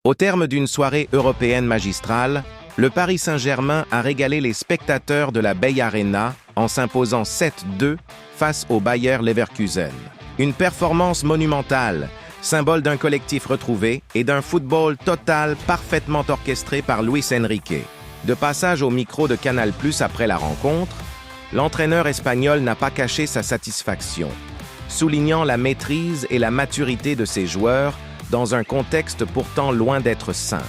Au terme d'une soirée européenne magistrale, le Paris Saint-Germain a régalé les spectateurs de la Bay Arena en s'imposant 7-2 face au Bayer Leverkusen. Une performance monumentale, symbole d'un collectif retrouvé et d'un football total parfaitement orchestré par Luis Enrique. De passage au micro de Canal+ après la rencontre, l'entraîneur espagnol n'a pas caché sa satisfaction, soulignant la maîtrise et la maturité de ses joueurs dans un contexte pourtant loin d'être simple.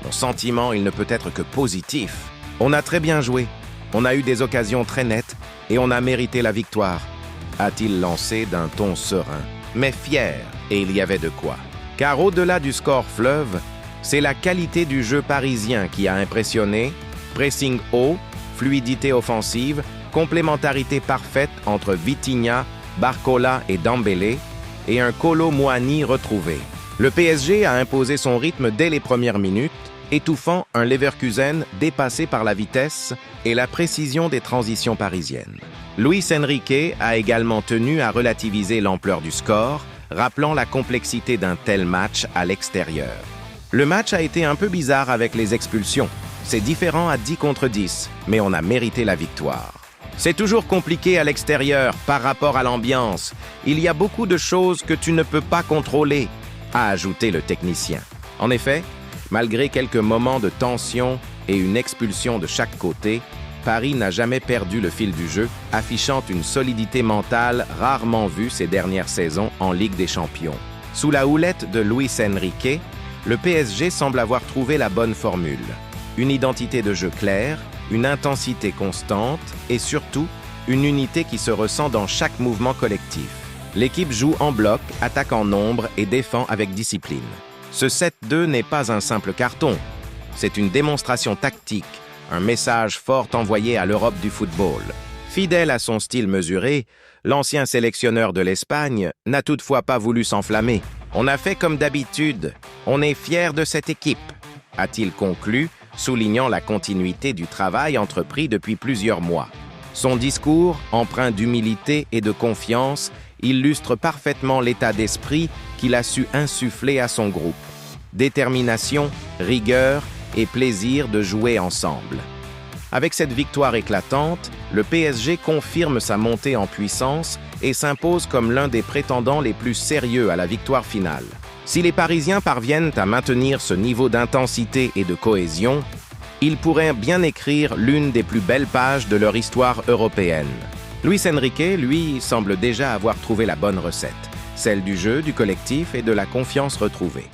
Mon sentiment, il ne peut être que positif. On a très bien joué, on a eu des occasions très nettes et on a mérité la victoire, a-t-il lancé d'un ton serein, mais fier, et il y avait de quoi. Car au-delà du score fleuve, c'est la qualité du jeu parisien qui a impressionné, pressing haut, fluidité offensive, complémentarité parfaite entre Vitinha, Barcola et Dembélé, et un Kolo Muani retrouvé. Le PSG a imposé son rythme dès les premières minutes, étouffant un Leverkusen dépassé par la vitesse et la précision des transitions parisiennes. Luis Enrique a également tenu à relativiser l'ampleur du score, rappelant la complexité d'un tel match à l'extérieur. Le match a été un peu bizarre avec les expulsions. C'est différent à 10 contre 10, mais on a mérité la victoire. C'est toujours compliqué à l'extérieur par rapport à l'ambiance. Il y a beaucoup de choses que tu ne peux pas contrôler, a ajouté le technicien. En effet, malgré quelques moments de tension et une expulsion de chaque côté, Paris n'a jamais perdu le fil du jeu, affichant une solidité mentale rarement vue ces dernières saisons en Ligue des Champions. Sous la houlette de Luis Enrique, le PSG semble avoir trouvé la bonne formule. Une identité de jeu claire, une intensité constante et surtout, une unité qui se ressent dans chaque mouvement collectif. L'équipe joue en bloc, attaque en nombre et défend avec discipline. Ce 7-2 n'est pas un simple carton, c'est une démonstration tactique, un message fort envoyé à l'Europe du football. Fidèle à son style mesuré, l'ancien sélectionneur de l'Espagne n'a toutefois pas voulu s'enflammer. On a fait comme d'habitude, on est fiers de cette équipe, a-t-il conclu, soulignant la continuité du travail entrepris depuis plusieurs mois. Son discours, empreint d'humilité et de confiance, illustre parfaitement l'état d'esprit qu'il a su insuffler à son groupe. Détermination, rigueur et plaisir de jouer ensemble. Avec cette victoire éclatante, le PSG confirme sa montée en puissance et s'impose comme l'un des prétendants les plus sérieux à la victoire finale. Si les Parisiens parviennent à maintenir ce niveau d'intensité et de cohésion, ils pourraient bien écrire l'une des plus belles pages de leur histoire européenne. Luis Enrique, lui, semble déjà avoir trouvé la bonne recette, celle du jeu, du collectif et de la confiance retrouvée.